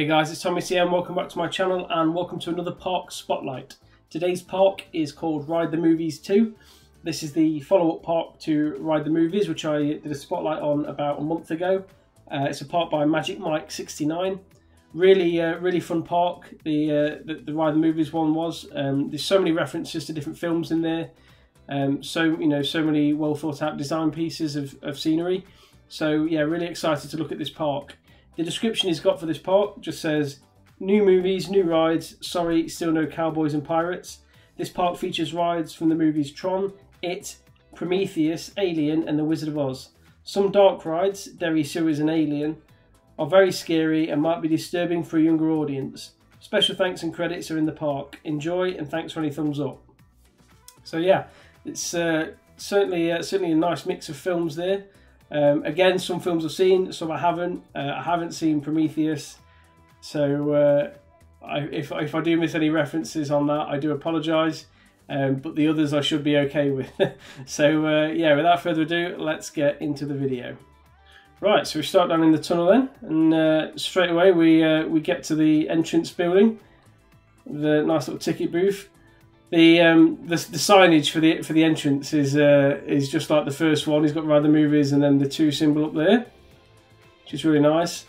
Hey guys, it's Tommy CM. Welcome back to my channel and welcome to another park spotlight. Today's park is called Ride the Movies 2. This is the follow-up park to Ride the Movies, which I did a spotlight on about a month ago. It's a park by Magic Mike 69. Really fun park. The Ride the Movies one was. There's so many references to different films in there. So many well thought out design pieces of scenery. So yeah, really excited to look at this park. The description he's got for this park just says, new movies, new rides, sorry, still no cowboys and pirates. This park features rides from the movies Tron, It, Prometheus, Alien and The Wizard of Oz. Some dark rides, Derry Sewers and Alien, are very scary and might be disturbing for a younger audience. Special thanks and credits are in the park. Enjoy and thanks for any thumbs up. So yeah, it's certainly a nice mix of films there. Again, some films I've seen, some I haven't. I haven't seen Prometheus, so if I do miss any references on that, I do apologise. But the others I should be okay with. So yeah, without further ado, let's get into the video. Right, so we start down in the tunnel then, and straight away we get to the entrance building, the nice little ticket booth. The signage for the entrance is just like the first one. He's got Ride the Movies and then the 2 symbol up there, which is really nice.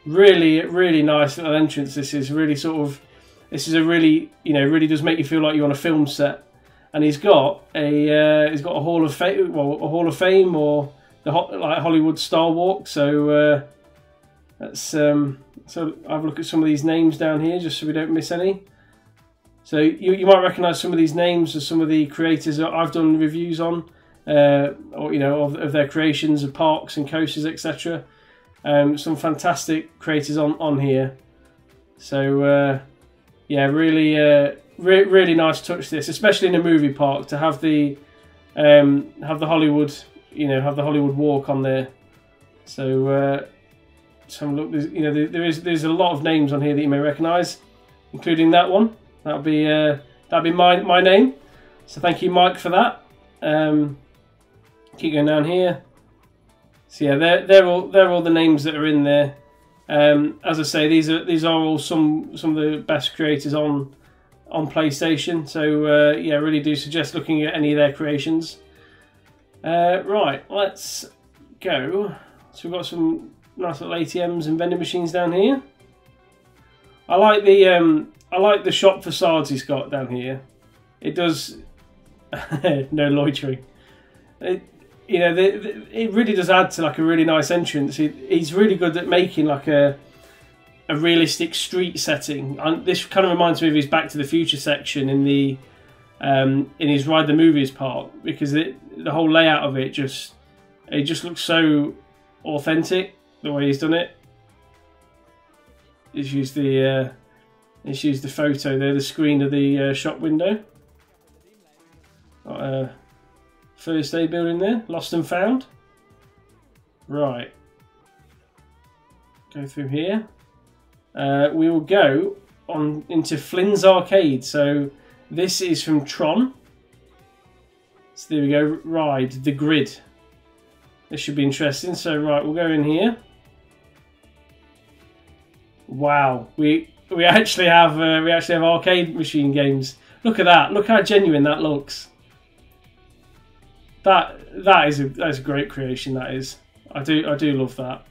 Really nice little entrance. This is really really does make you feel like you're on a film set. And he's got a Hall of Fame, well, a Hall of Fame or the Hollywood Star Walk. So so have a look at some of these names down here, just so we don't miss any. So you might recognise some of these names as some of the creators that I've done reviews on, or of their creations of parks and coasters, etc. Some fantastic creators on here. So yeah, really nice touch this, especially in a movie park, to have the Hollywood, have the Hollywood walk on there. So. So look, there's a lot of names on here that you may recognise, including that one. That'll be my name. So thank you, Mike, for that. Keep going down here. So yeah, they're all the names that are in there. As I say, these are all some of the best creators on PlayStation. So yeah, really do suggest looking at any of their creations. Right, let's go. So we've got some nice little ATMs and vending machines down here. I like the shop facades he's got down here. It does no loitering. It really does add to like a really nice entrance. He's really good at making like a realistic street setting. And this kind of reminds me of his Back to the Future section in his Ride the Movies park, because the whole layout of it just looks so authentic. The way he's done it. He's used the photo there, the screen of the shop window. Got a first aid building there, lost and found. Right. Go through here. We will go on into Flynn's Arcade. So this is from Tron. So there we go. Ride the Grid. This should be interesting. So right, we'll go in here. Wow, we actually have arcade machine games. Look at that! Look how genuine that looks. That is a great creation. That is. I do love that.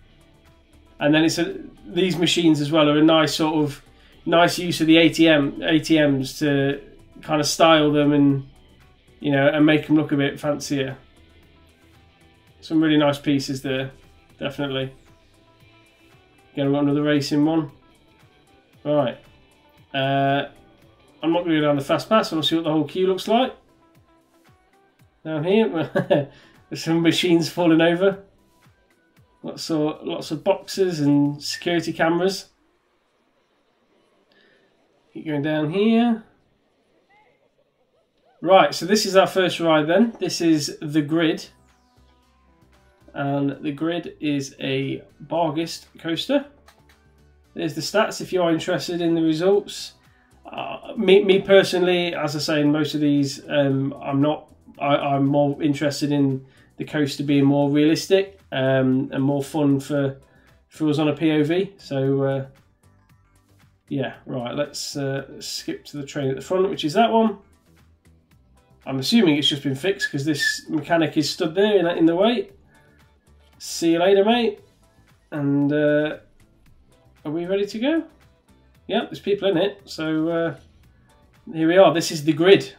And then these machines as well are a nice use of the ATMs to kind of style them and and make them look a bit fancier. Some really nice pieces there, definitely. Again, we've got another racing one. Right. I'm not going to go down the fast pass. I want to see what the whole queue looks like. Down here, there's some machines falling over. Lots of boxes and security cameras. Keep going down here. Right, so this is our first ride then. This is the Grid. And the Grid is a Barghest coaster. There's the stats if you are interested in the results. Me personally, as I say in most of these, I'm more interested in the coaster being more realistic and more fun for if it was on a POV. So yeah, right, let's skip to the train at the front, which is that one. I'm assuming it's just been fixed because this mechanic is stood there in the way. See you later, mate. And are we ready to go? Yeah, there's people in it. So here we are. This is the grid.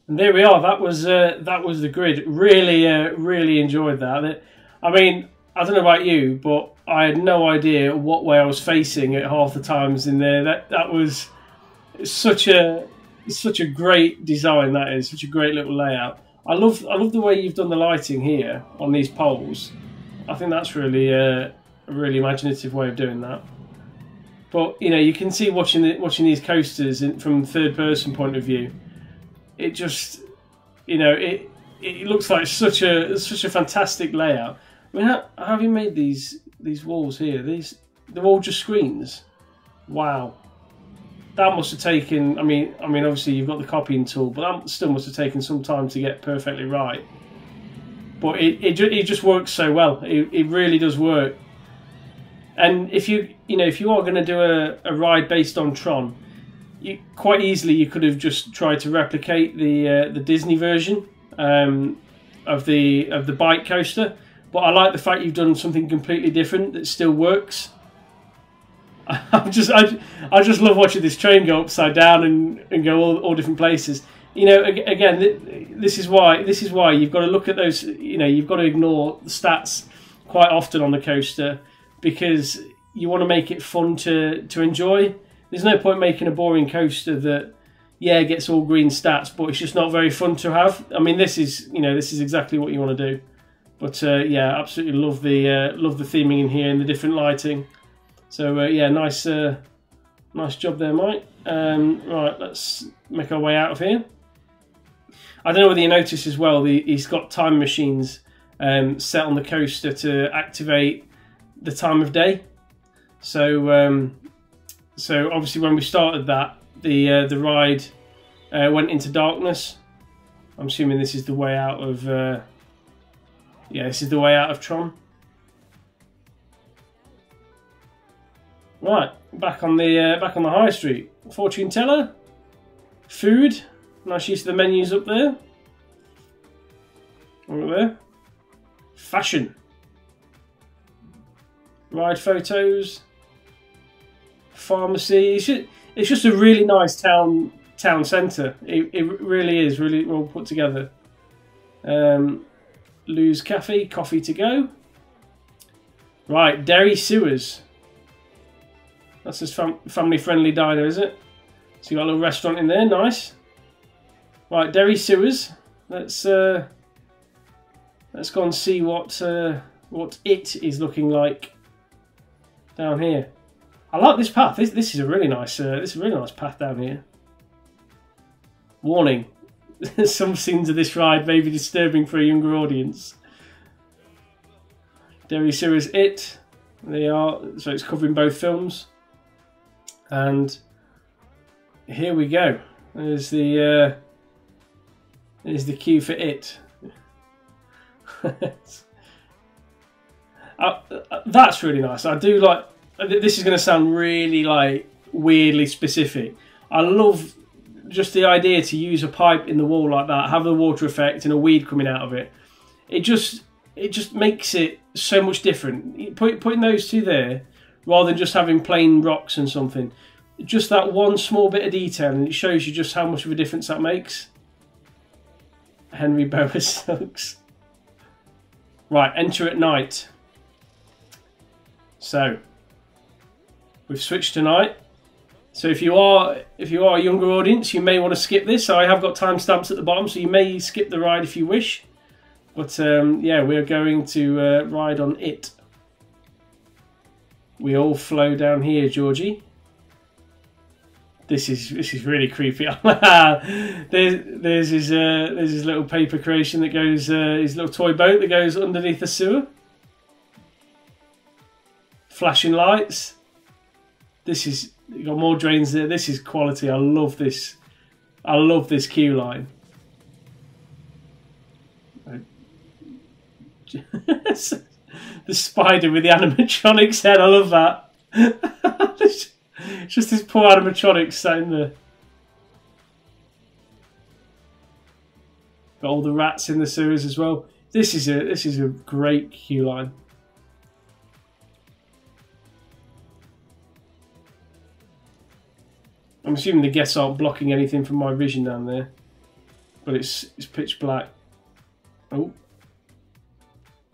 And there we are. That was the grid. Really enjoyed that. I mean, I don't know about you, but I had no idea what way I was facing at half the times in there. That was such a great design. That is such a great little layout. I love the way you've done the lighting here on these poles. I think that's really a really imaginative way of doing that. But you know, you can see watching these coasters from third person point of view. It just, you know, it looks like such a fantastic layout. I mean, how have you made these walls here? They're all just screens. Wow, that must have taken. I mean, obviously you've got the copying tool, but that still must have taken some time to get perfectly right. But it just works so well. It really does work. And if you are going to do a ride based on Tron, quite easily you could have just tried to replicate the Disney version of the bike coaster, but I like the fact you've done something completely different that still works. I just love watching this train go upside down and go all different places. You know, again, this is why you've got to look at those. You know, you've got to ignore the stats quite often on the coaster because you want to make it fun to enjoy. There's no point making a boring coaster that, yeah, gets all green stats, but it's just not very fun to have. I mean, this is exactly what you want to do. But yeah, absolutely love the theming in here and the different lighting. So yeah, nice job there, Mike. Right, let's make our way out of here. I don't know whether you notice as well, he's got time machines set on the coaster to activate the time of day. So obviously when we started that, the ride went into darkness. I'm assuming this is the way out of this is the way out of Tron. Right, back on the high street. Fortune teller, food. Nice use of the menus up there. Over there. Fashion. Ride photos. Pharmacy. It's just a really nice town centre. It really is really well put together. Lou's Cafe, coffee to go. Right, Derry Sewers. That's his family-friendly diner, is it? So you got a little restaurant in there, nice. Right, Derry Sewers. Let's go and see what it is looking like down here. I like this path. This is a really nice path down here. Warning: some scenes of this ride may be disturbing for a younger audience. Derry Sewers It. They are, so it's covering both films. And here we go. There's the cue for It. That's really nice. I do like. This is going to sound really like weirdly specific. I love just the idea to use a pipe in the wall like that, have the water effect and a weed coming out of it. It just makes it so much different. Putting those two there, rather than just having plain rocks and something, just that one small bit of detail, and it shows you just how much of a difference that makes. Henry Boas Stokes. Right, enter at night. So we've switched to night. So if you are a younger audience, you may want to skip this. So I have got timestamps at the bottom, so you may skip the ride if you wish. But yeah, we're going to ride on It. We all flow down here, Georgie. This is really creepy. there's his little paper creation that goes, his little toy boat that goes underneath the sewer. Flashing lights. This is, you got more drains there. This is quality. I love this. I love this queue line. The spider with the animatronics head. I love that. It's just this poor animatronic sat in there. Got all the rats in the sewers as well. This is a great queue line. I'm assuming the guests aren't blocking anything from my vision down there, but it's pitch black. Oh,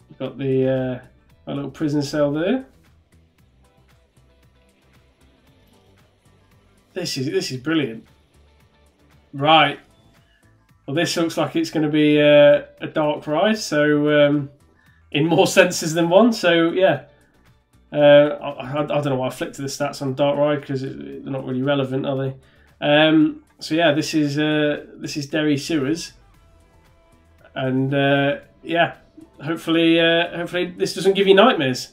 you've got the a little prison cell there. This is brilliant. Right. Well, this looks like it's going to be a dark ride, so in more senses than one. So yeah, I don't know why I flicked to the stats on dark ride because they're not really relevant, are they? So yeah, this is Derry Sewers, and yeah, hopefully this doesn't give you nightmares.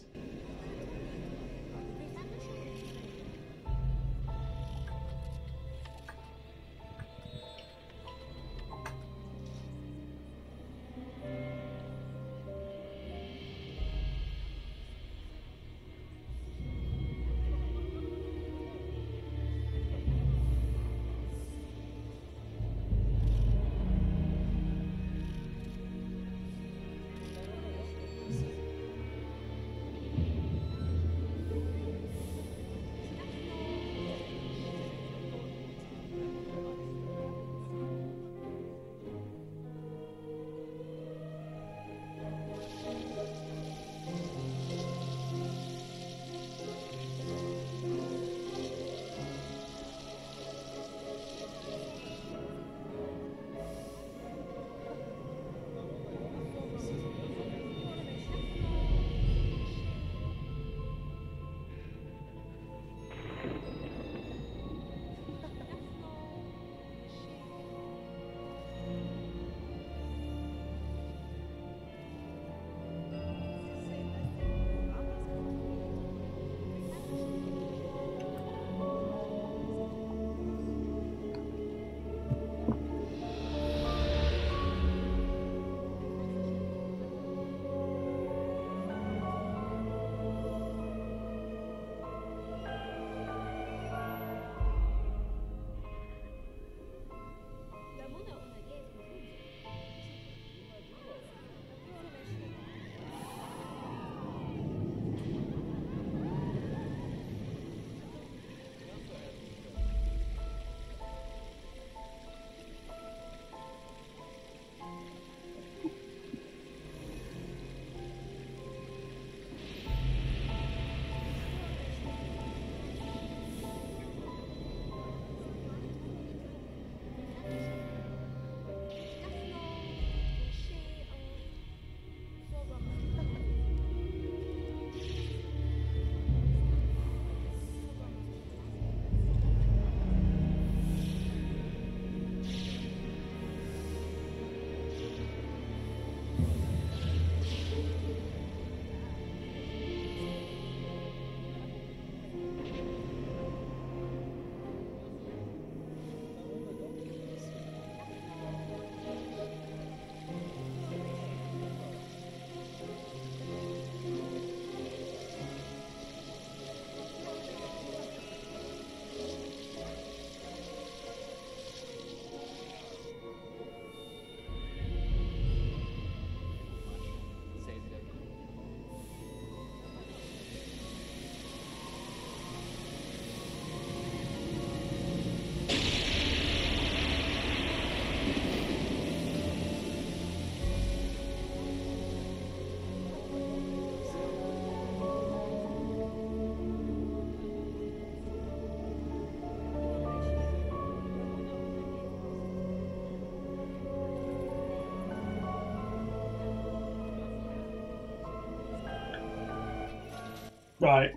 Right.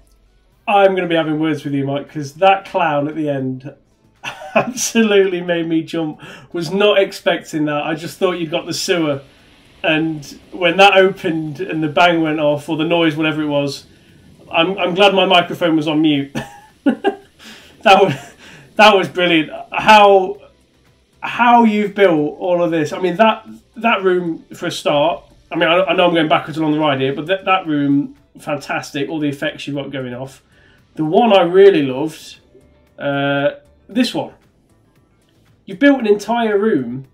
I'm going to be having words with you, Mike, because that clown at the end absolutely made me jump. Was not expecting that. I just thought you'd got the sewer. And when that opened and the bang went off, or the noise, whatever it was, I'm glad my microphone was on mute. That was brilliant. How you've built all of this. I mean, that room, for a start, I mean, I know I'm going backwards along the ride here, but that room, fantastic. All the effects you've got going off. The one I really loved, this one. You built an entire room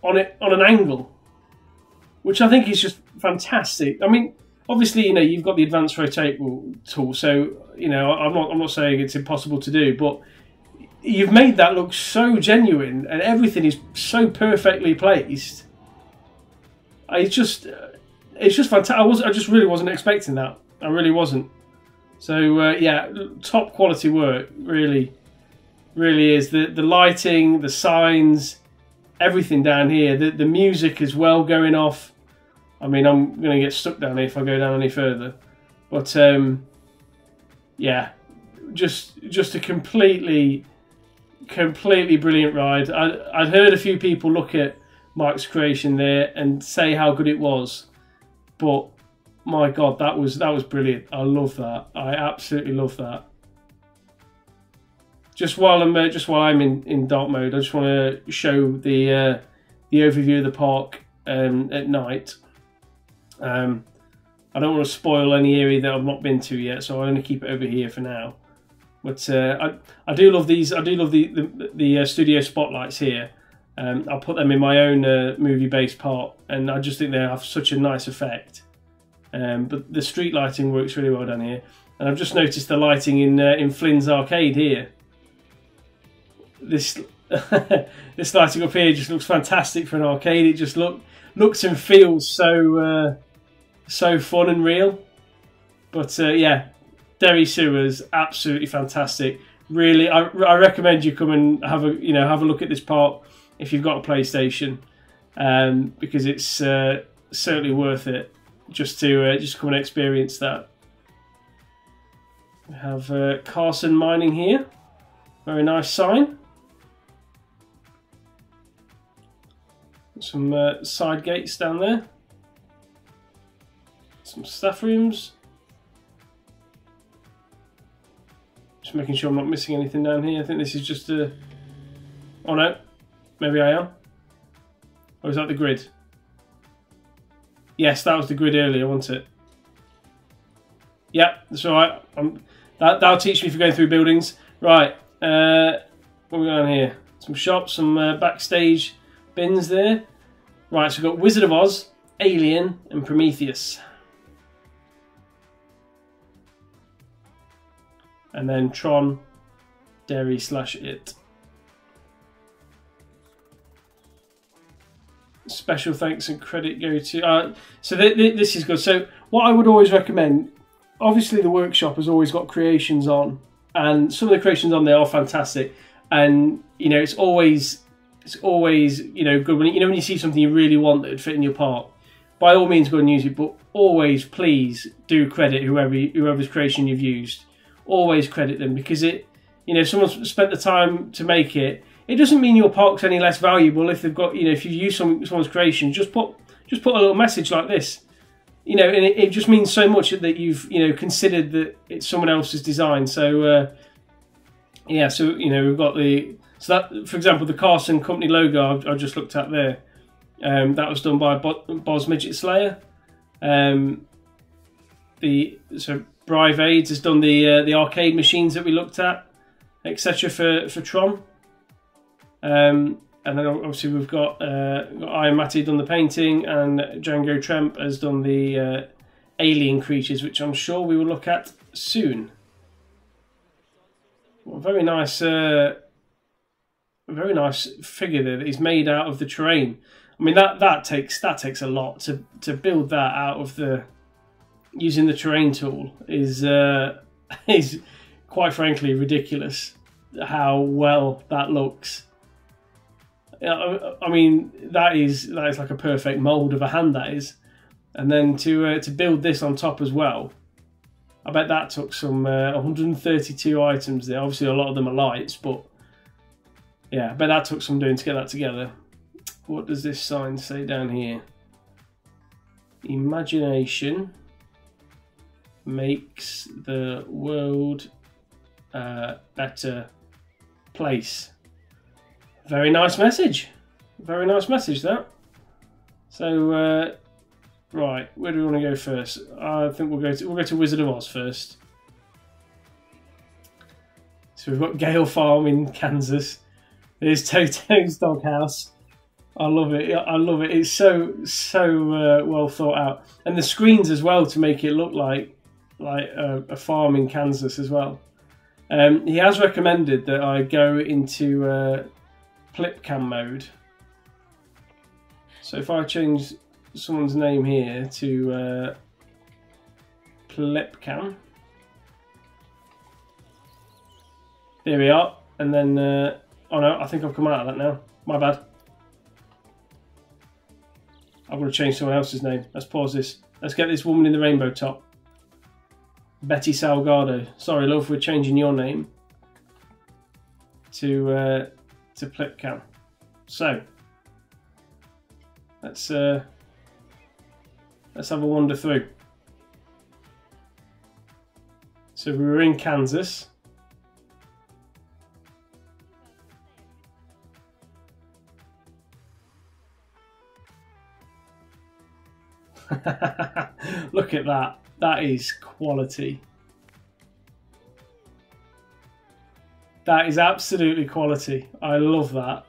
on an angle, which I think is just fantastic. I mean, obviously, you know, you've got the advanced rotate tool, so you know, I'm not saying it's impossible to do, but you've made that look so genuine, and everything is so perfectly placed. It's just fantastic. I just really wasn't expecting that. I really wasn't. So yeah, top quality work. Really, really is. The lighting, the signs, everything down here. The music as well going off. I mean, I'm going to get stuck down here if I go down any further. But yeah, just a completely brilliant ride. I'd heard a few people look at Mike's creation there and say how good it was, but my God, that was brilliant. I love that. I absolutely love that. Just while I'm in dark mode, I just want to show the overview of the park at night. I don't want to spoil any area that I've not been to yet, so I'll only keep it over here for now. But I do love these. I do love the studio spotlights here. I'll put them in my own movie-based part, and I just think they have such a nice effect. But the street lighting works really well down here, and I've just noticed the lighting in Flynn's arcade here. This this lighting up here just looks fantastic for an arcade. It just looks and feels so so fun and real. But yeah, Derry Sewers, absolutely fantastic. Really, I recommend you come and have a look at this park if you've got a PlayStation, because it's certainly worth it just to come and experience that. We have Carson Mining here, very nice sign. Some side gates down there, some staff rooms. Just making sure I'm not missing anything down here. I think this is just a... Oh no, maybe I am. Or is that the grid? Yes, that was the grid earlier, wasn't it? Yeah, that's all right. That'll teach me for going through buildings. Right, what are we got on here? Some shops, some backstage bins there. Right, so we've got Wizard of Oz, Alien, and Prometheus. And then Tron, Derry /It. Special thanks and credit go to... so this is good. So what I would always recommend, obviously the workshop has always got creations on, and some of the creations on there are fantastic. And, you know, it's always you know, good when when you see something you really want that would fit in your park. By all means, go and use it, but always, please do credit whoever's creation you've used. Always credit them, because it, you know, if someone's spent the time to make it, it doesn't mean your park's any less valuable if they've got, you know, if you've used someone's creation. Just put a little message like this, you know, and it just means so much that you've, you know, considered that it's someone else's design. So yeah, so you know, we've got that, for example, the Carson Company logo I just looked at there. That was done by Boz Midget Slayer. So Brive Aids has done the arcade machines that we looked at, etc. for Tron. And then obviously we've got Iron Matty done the painting, and Django Tremp has done the alien creatures, which I'm sure we will look at soon. Well, very nice figure there that he's made out of the terrain. I mean, that takes a lot to build that out of the using the terrain tool is quite frankly ridiculous how well that looks. I mean, that is like a perfect mould of a hand, that is. And then to build this on top as well. I bet that took some 132 items there. Obviously, a lot of them are lights, but yeah, I bet that took some doing to get that together. What does this sign say down here? Imagination makes the world a better place. Very nice message. Very nice message, that. So, right, where do we want to go first? I think we'll go to Wizard of Oz first. So we've got Gale Farm in Kansas. There's Toto's doghouse. I love it. I love it. It's so well thought out, and the screens as well to make it look like a farm in Kansas as well. He has recommended that I go into Plipcam mode. So if I change someone's name here to Plipcam, there we are. And then, oh no, I think I've come out of that now. My bad. I'm going to change someone else's name. Let's pause this. Let's get this woman in the rainbow top. Betty Salgado. Sorry, love, we're changing your name to Plipcam. So let's have a wander through. So we were in Kansas. Look at that. That is quality. That is absolutely quality. I love that,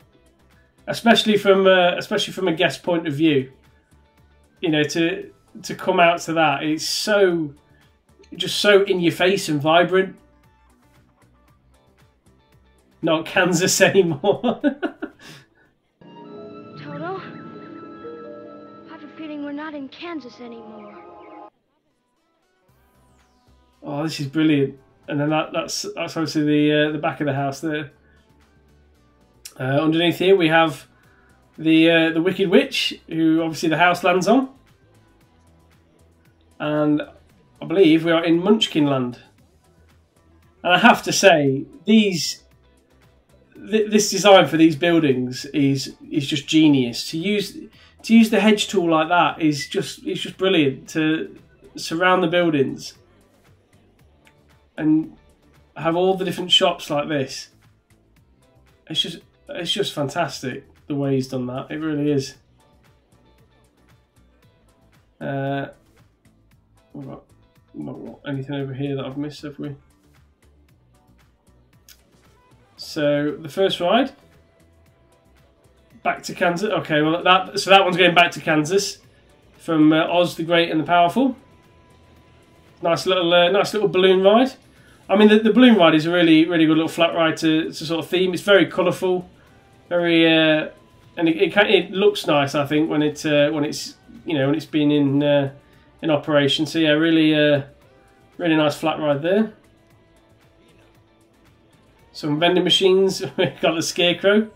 especially from a guest point of view. You know, to come out to that, it's just so in your face and vibrant. Not Kansas anymore. Toto, I have a feeling we're not in Kansas anymore. Oh, this is brilliant. And then that's obviously the back of the house there. Underneath here we have the Wicked Witch, who obviously the house lands on. And I believe we are in Munchkin Land. And I have to say, this design for these buildings is just genius. To use the hedge tool like that is just brilliant. To surround the buildings and have all the different shops like this. It's just fantastic the way he's done that. It really is. We've got not anything over here that I've missed, have we? So the first ride back to Kansas. Okay, well that one's going back to Kansas from Oz the Great and the Powerful. Nice little balloon ride. I mean, the balloon ride is a really good little flat ride to sort of theme. It's very colourful, very and it looks nice. I think when it's been in operation. So yeah, really nice flat ride there. Some vending machines. We've got the Scarecrow.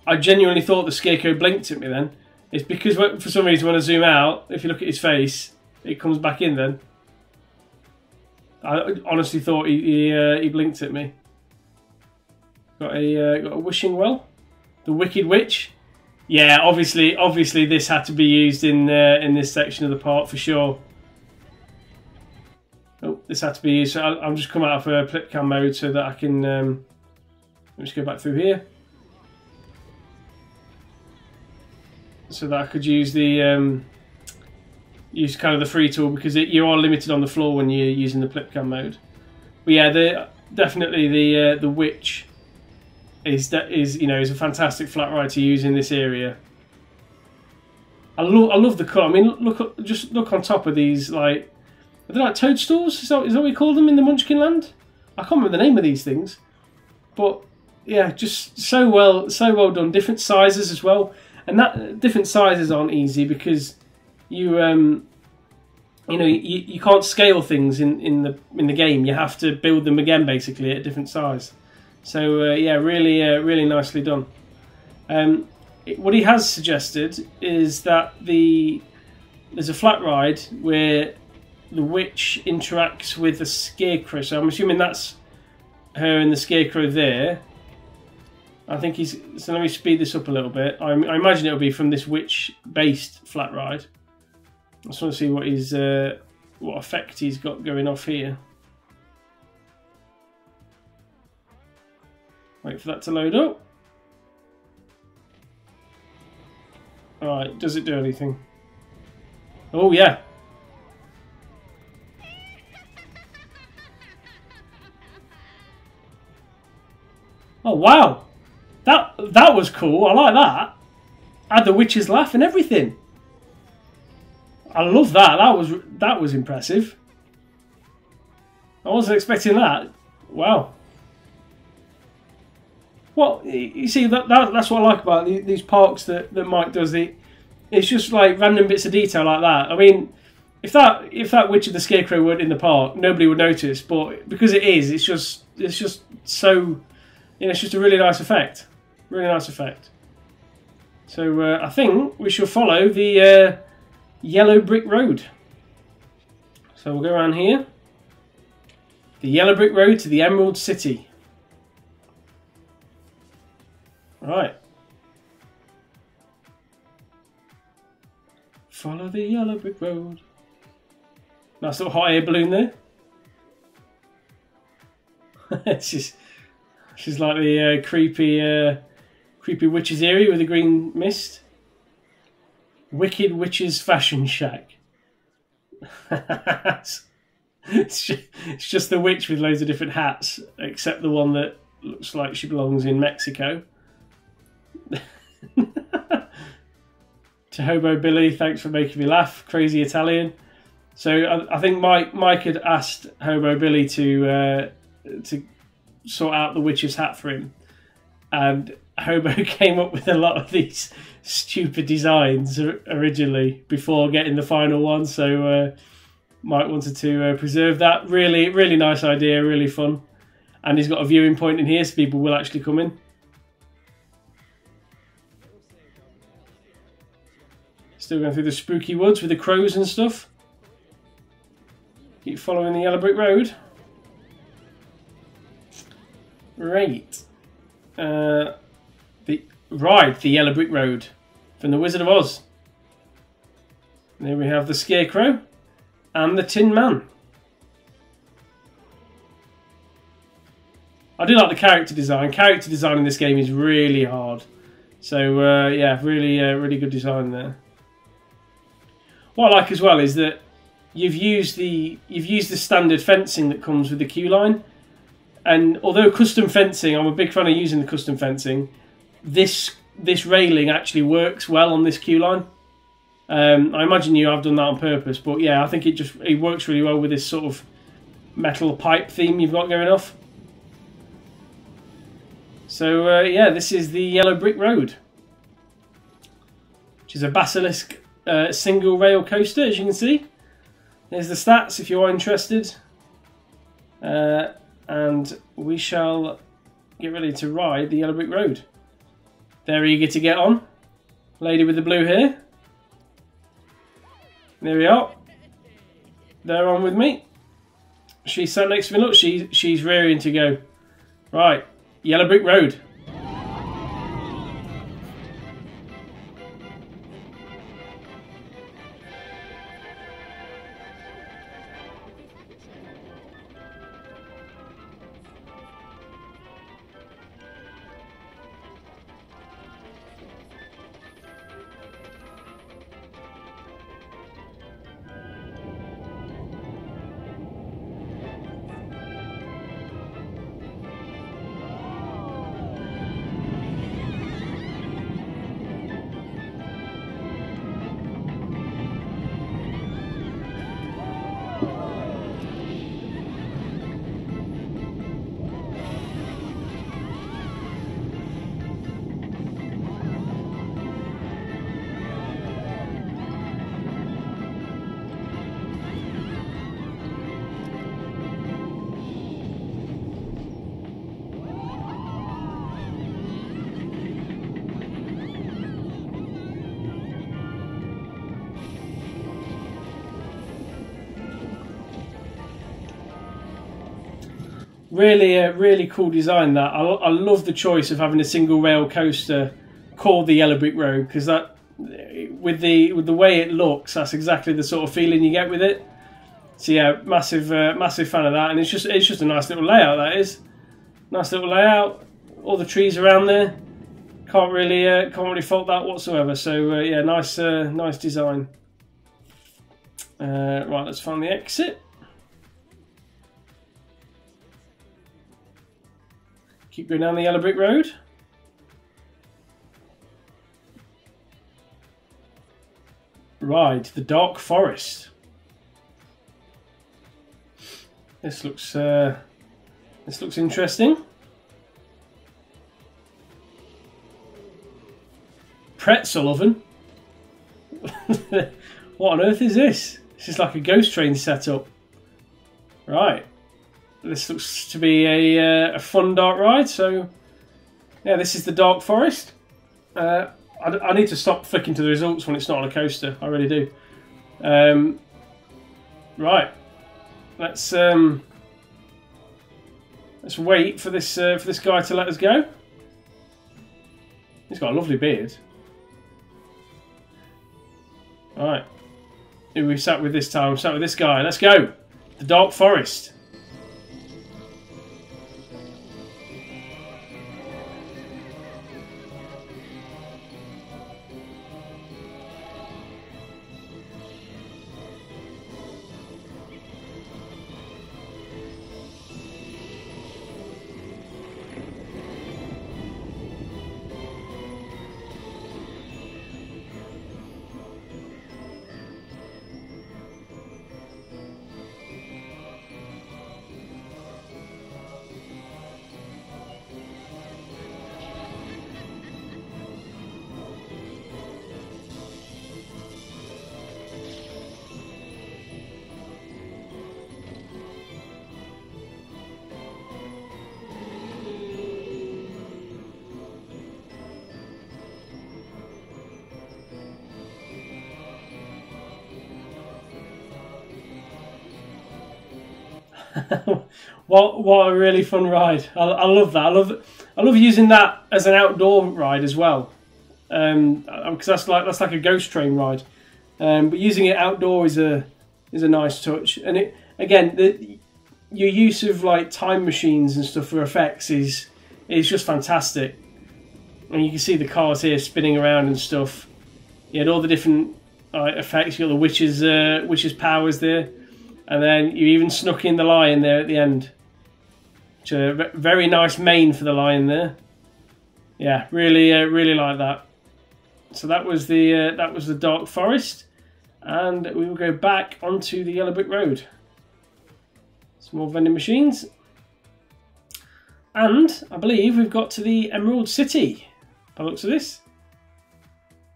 I genuinely thought the Scarecrow blinked at me then. It's because for some reason when I zoom out, if you look at his face, it comes back in then. I honestly thought he blinked at me. Got a wishing well. The Wicked Witch. Yeah, obviously this had to be used in this section of the park for sure. Oh, this had to be used. So I'm just coming out of a Plipcam mode so that I can let me just go back through here. So that I could use the use kind of the free tool, because you are limited on the floor when you're using the Plipcam mode. But yeah, definitely the Witch is a fantastic flat ride to use in this area. I love the colour. I mean, just look on top of these, like, are they like toadstools? Is that what we call them in the Munchkin Land? I can't remember the name of these things, but yeah, just so well done. Different sizes as well. And that different sizes aren't easy because you can't scale things in the game. You have to build them again basically at a different size. So yeah, really nicely done. what he has suggested is that there's a flat ride where the witch interacts with the scarecrow. So I'm assuming that's her and the scarecrow there. I think he's... So let me speed this up a little bit. I imagine it'll be from this witch-based flat ride. I just want to see what his what effect he's got going off here. Wait for that to load up. Alright, does it do anything? Oh yeah. Oh wow. That was cool. I like that. Had the witch's laugh and everything. I love that. That was impressive. I wasn't expecting that. Wow. Well, you see, that's what I like about these parks that Mike does. It's just like random bits of detail like that. I mean, if that Witch of the Scarecrow weren't in the park, nobody would notice. But because it is, it's just so, you know, it's just a really nice effect. Really nice effect. So I think we shall follow the yellow brick road. So we'll go around here. The yellow brick road to the Emerald City. Right. Follow the yellow brick road. Nice little hot air balloon there. she's like the creepy witch's area with the green mist. Wicked Witch's Fashion Shack. It's just the witch with loads of different hats, except the one that looks like she belongs in Mexico. To Hobo Billy, thanks for making me laugh. Crazy Italian. So I think Mike had asked Hobo Billy to sort out the witch's hat for him, and Hobo came up with a lot of these stupid designs originally before getting the final one. So Mike wanted to preserve that. Really, really nice idea. Really fun, and he's got a viewing point in here, so people will actually come in. Still going through the spooky woods with the crows and stuff. Keep following the yellow brick road. Right. The yellow brick road from the Wizard of Oz. And there we have the Scarecrow and the Tin Man. I do like the character design. Character design in this game is really hard. So yeah, really good design there. What I like as well is that you've used the standard fencing that comes with the queue line, and although custom fencing, I'm a big fan of using the custom fencing. This railing actually works well on this queue line. I imagine you have done that on purpose, but yeah, I think it works really well with this sort of metal pipe theme you've got going off. So yeah, this is the yellow brick road, which is a basilisk. Single rail coaster, as you can see. There's the stats if you are interested. And we shall get ready to ride the yellow brick road. There, eager to get on. Lady with the blue hair. There we are. They're on with me. She's sat next to me. Look, she's rearing to go. Right, yellow brick road. Really cool design. That I love the choice of having a single rail coaster called the Yellow Brick Road, because that, with the way it looks, that's exactly the sort of feeling you get with it. So yeah, massive fan of that, and it's just a nice little layout. That is nice little layout. All the trees around there, can't really fault that whatsoever. So yeah, nice design. Right, let's find the exit. Keep going down the Yellow Brick Road. Ride the Dark Forest. This looks interesting. Pretzel oven. What on earth is this? This is like a ghost train setup. Right. This looks to be a fun dark ride. So yeah, this is the Dark Forest. I need to stop flicking to the results when it's not on a coaster. I really do. Right. Let's wait for this guy to let us go. He's got a lovely beard. Right. Who we sat with this time? We sat with this guy. Let's go. The Dark Forest. What a really fun ride! I love that. I love using that as an outdoor ride as well, because that's like a ghost train ride. But using it outdoor is a nice touch. And it again, your use of like time machines and stuff for effects is just fantastic. And you can see the cars here spinning around and stuff. You had all the different effects. You got the witch's powers there. And then you even snuck in the lion there at the end. Which a very nice mane for the lion there. Yeah, really like that. So that was the Dark Forest, and we will go back onto the Yellow Brick Road. Some more vending machines, and I believe we've got to the Emerald City. By the looks of this,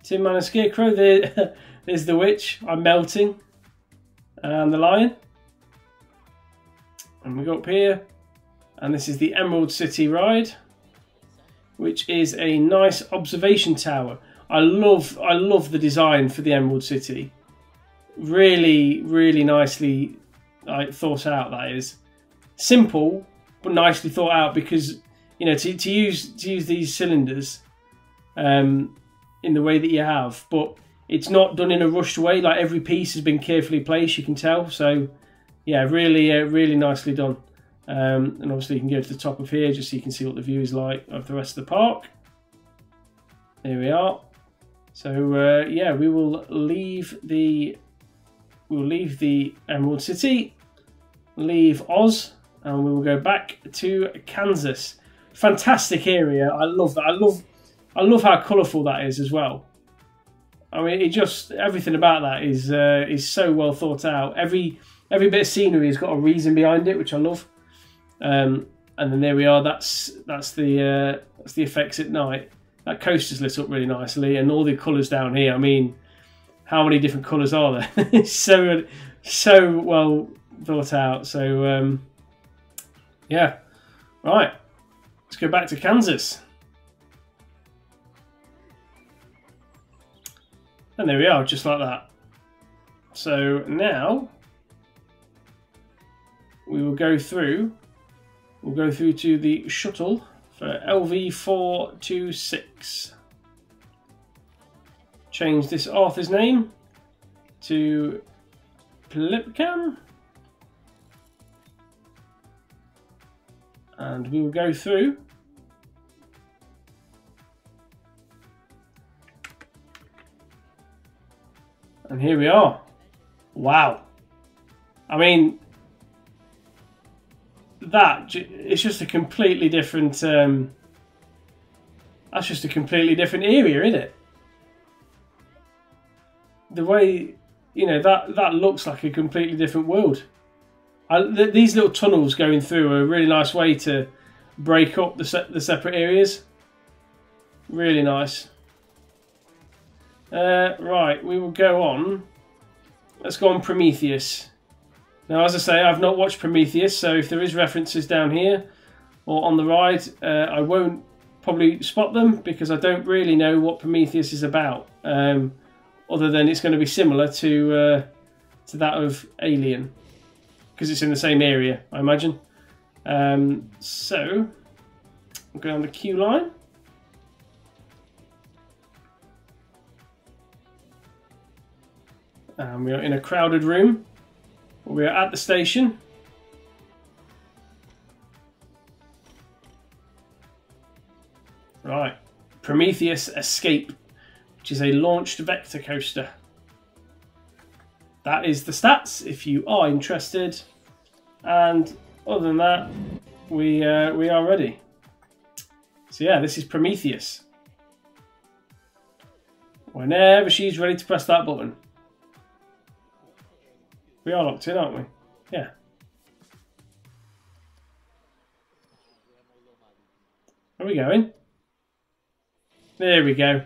Tin Man and Scarecrow. There's the witch. I'm melting. And the lion. And we go up here, and this is the Emerald City ride, which is a nice observation tower. I love the design for the Emerald City. Really nicely thought out. That is simple but nicely thought out, because you know to use these cylinders in the way that you have, but it's not done in a rushed way. Like every piece has been carefully placed, you can tell. So yeah, really nicely done. And obviously you can go to the top of here just so you can see what the view is like of the rest of the park. There we are. So yeah, we'll leave the Emerald City, leave Oz, and we will go back to Kansas. Fantastic area. I love that. I love how colourful that is as well. I mean, everything about that is so well thought out. Every bit of scenery has got a reason behind it, which I love. And then there we are. That's the effects at night. That coaster's lit up really nicely, and all the colours down here. I mean, how many different colours are there? It's so well thought out. So yeah, right. Let's go back to Kansas. And there we are, just like that. So now we will go through We'll go through to the shuttle for LV426. Change this Arthur's name to Plipcam. And we will go through. And here we are. Wow. I mean, it's just a completely different. That's just a completely different area, isn't it? The way, you know, that looks like a completely different world. These little tunnels going through are a really nice way to break up the separate areas. Really nice. Right, we will go on. Let's go on Prometheus. Now, as I say, I've not watched Prometheus, so if there is references down here or on the ride, I won't probably spot them because I don't really know what Prometheus is about, other than it's going to be similar to that of Alien, because it's in the same area, I imagine. So, we'll go down the queue line. And we are in a crowded room. We are at the station. Right, Prometheus Escape, which is a launched vector coaster. That is the stats if you are interested. And other than that, we are ready. So yeah, this is Prometheus. Whenever she's ready to press that button. We are locked in, aren't we? Yeah. Where are we going? There we go.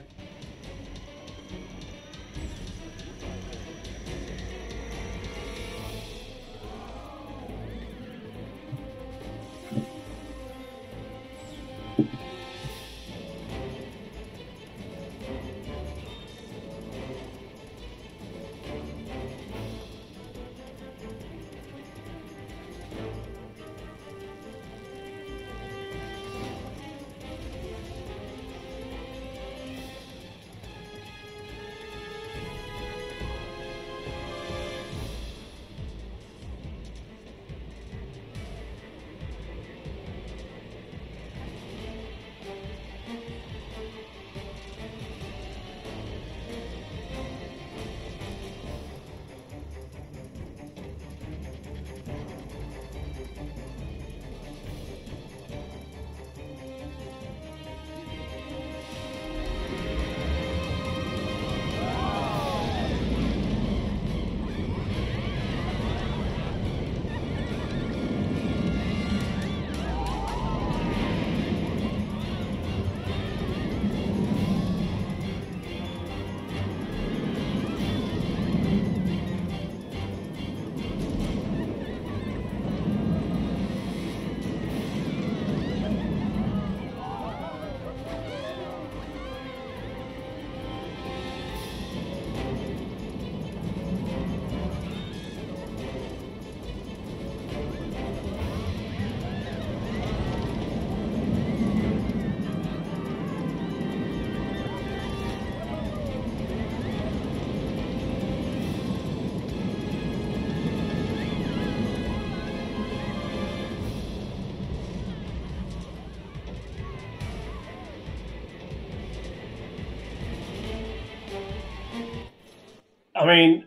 I mean,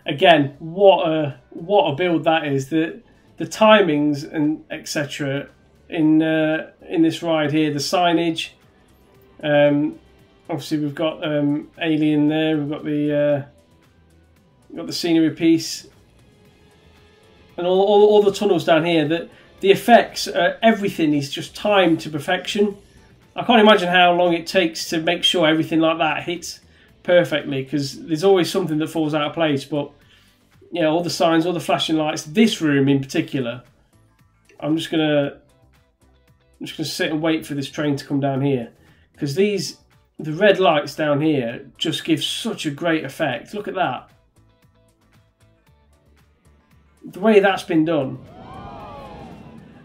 again, what a build that is. The timings and etc. in this ride here, the signage. Obviously, we've got Alien there. We've got the scenery piece, and all the tunnels down here. The effects, everything is just timed to perfection. I can't imagine how long it takes to make sure everything like that hits perfectly, because there's always something that falls out of place. But yeah, all the signs, all the flashing lights. This room in particular, I'm just gonna sit and wait for this train to come down here, because the red lights down here just give such a great effect. Look at that, the way that's been done.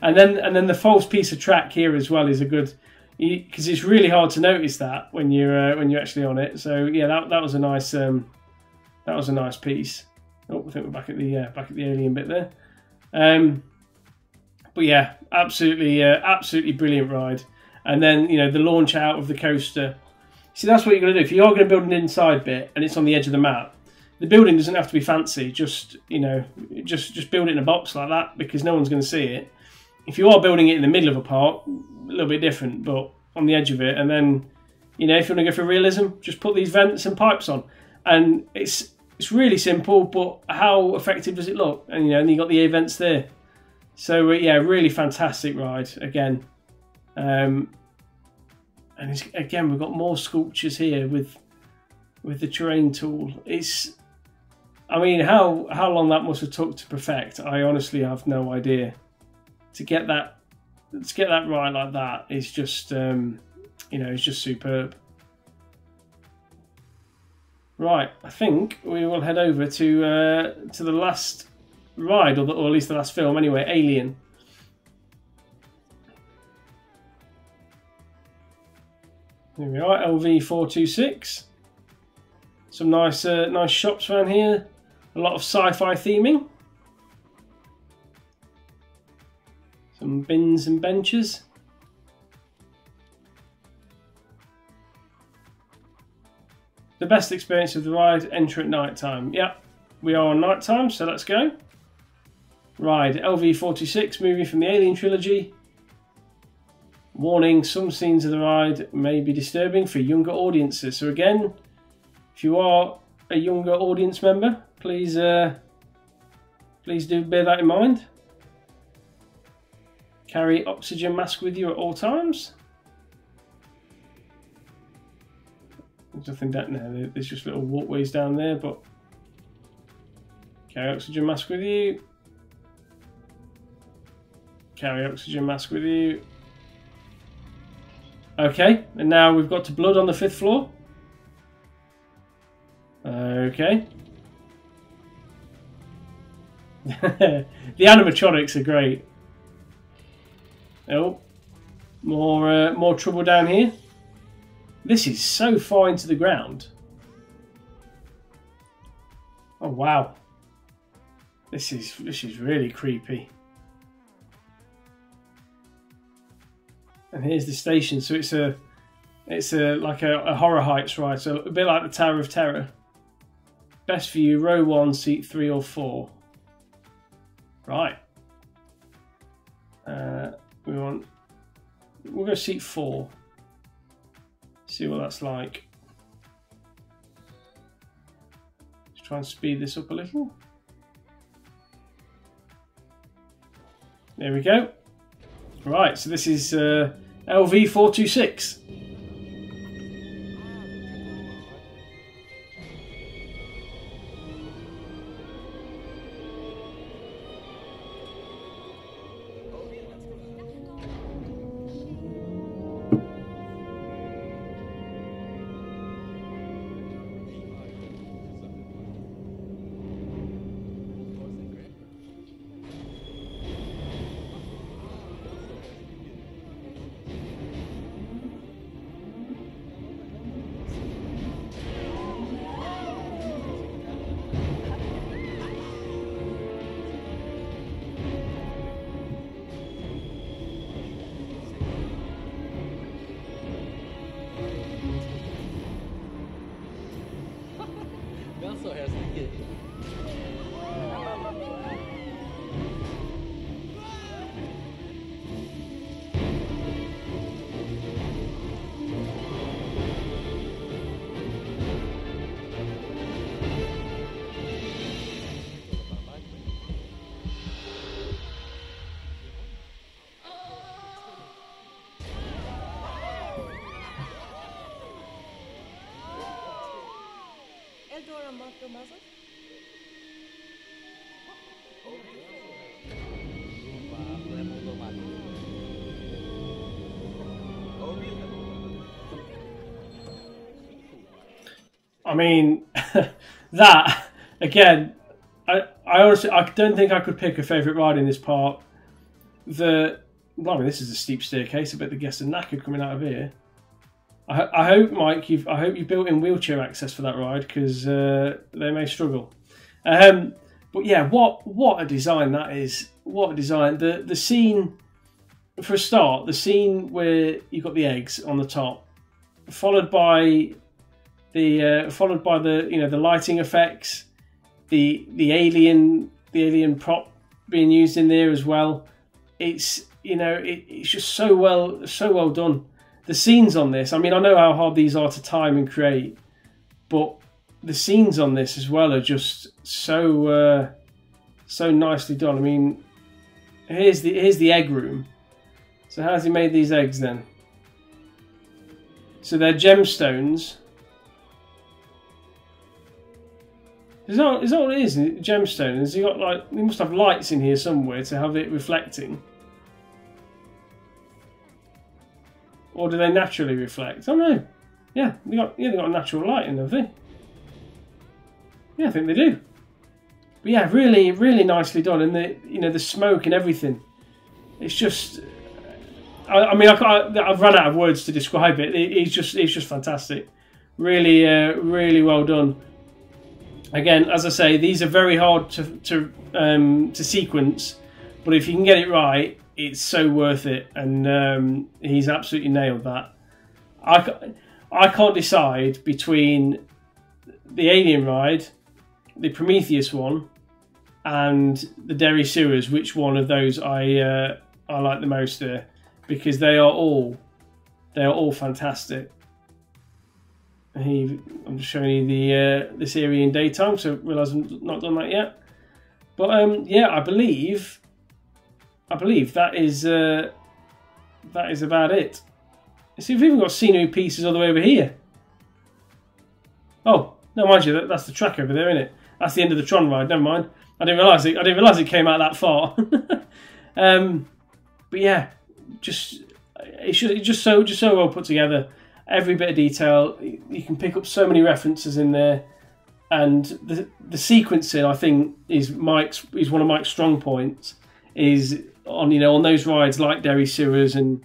And then the false piece of track here as well is a good, because it's really hard to notice that when you're actually on it. So yeah, that was a nice piece. Oh, I think we're back at the alien bit there. But yeah, absolutely brilliant ride. And then the launch out of the coaster. See, that's what you're going to do. If you are going to build an inside bit and it's on the edge of the map, the building doesn't have to be fancy. Just just build it in a box like that, because no one's going to see it. If you are building it in the middle of a park, a little bit different, but on the edge of it, and then if you want to go for realism, just put these vents and pipes on, and it's really simple. But how effective does it look? And and you got the vents there. So yeah, really fantastic ride again. And again, we've got more sculptures here with the terrain tool. I mean, how long that must have took to perfect, I honestly have no idea. To get that right like that is just it's just superb. Right, I think we will head over to the last ride, or at least the last film anyway, Alien. Here we are, LV426. Some nice shops around here. A lot of sci-fi theming. Some bins and benches. The best experience of the ride, enter at night time. Yep, we are on night time, so let's go. Ride, LV46, movie from the Alien trilogy. Warning, some scenes of the ride may be disturbing for younger audiences. So again, if you are a younger audience member, please do bear that in mind. Carry oxygen mask with you at all times. There's nothing down there. There's just little walkways down there, but carry oxygen mask with you. Carry oxygen mask with you. Okay, and now we've got to blood on the 5th floor. Okay. The animatronics are great. Oh, more trouble down here. This is so far into the ground. Oh wow. This is really creepy. And here's the station. So it's like a horror heights ride. So a bit like the Tower of Terror. Best for you, row 1, seat 3 or 4. Right. We'll go seat 4. See what that's like. Let's try and speed this up a little. There we go. Right, so this is LV426. I mean, that again, I honestly don't think I could pick a favourite ride in this park. blimey, this is a steep staircase. I bet the guests are knackered coming out of here. I hope, Mike, I hope you've built in wheelchair access for that ride, because they may struggle. But yeah, what a design that is! What a design! The scene, for a start, the scene where you've got the eggs on the top, followed by the the lighting effects, the alien prop being used in there as well. It's it's just so well done. The scenes on this, I mean, I know how hard these are to time and create, but the scenes on this as well are just so nicely done. I mean, here's the egg room. So how's he made these eggs then? So they're gemstones. Is that what it is? Gemstones. He got like, he must have lights in here somewhere to have it reflecting. Or do they naturally reflect? Oh no. Yeah, they got a natural light in, have they? Yeah, I think they do. But yeah, really, really nicely done, and the smoke and everything. It's just, I've run out of words to describe it. It's just fantastic. Really, really well done. Again, as I say, these are very hard to sequence, but if you can get it right, it's so worth it, and he's absolutely nailed that. I can't decide between the Alien ride, the Prometheus one, and the Derry Sewers, which one of those I like the most there, because they are all fantastic. I'm just showing you this area in daytime, so I realise I've not done that yet. But yeah, I believe that is about it. See, we've even got scenery pieces all the way over here. Oh no, mind you, that's the track over there, isn't it? That's the end of the Tron ride. Never mind. I didn't realise it came out that far. But yeah, it's just so well put together. Every bit of detail. You can pick up so many references in there, and the sequencing, I think, is one of Mike's strong points. Is on those rides like Derry Sewers and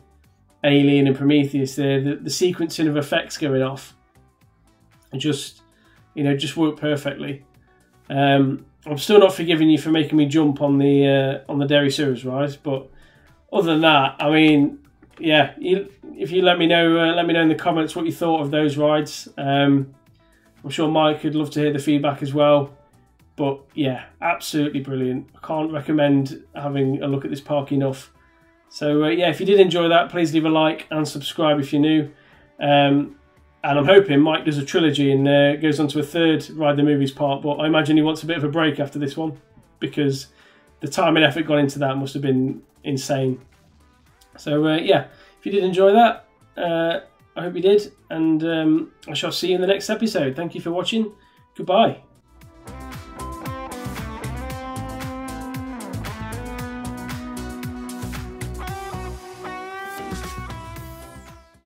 Alien and Prometheus. There, the sequencing of effects going off, and just work perfectly. I'm still not forgiving you for making me jump on the Derry Sewers ride, but other than that, I mean, yeah, if you let me know in the comments what you thought of those rides. I'm sure Mike would love to hear the feedback as well. But yeah, absolutely brilliant. I can't recommend having a look at this park enough. So yeah, if you did enjoy that, please leave a like and subscribe if you're new. And I'm hoping Mike does a trilogy and goes on to a third Ride the Movies part. But I imagine he wants a bit of a break after this one, because the time and effort gone into that must have been insane. So yeah, if you did enjoy that, I hope you did. And I shall see you in the next episode. Thank you for watching. Goodbye.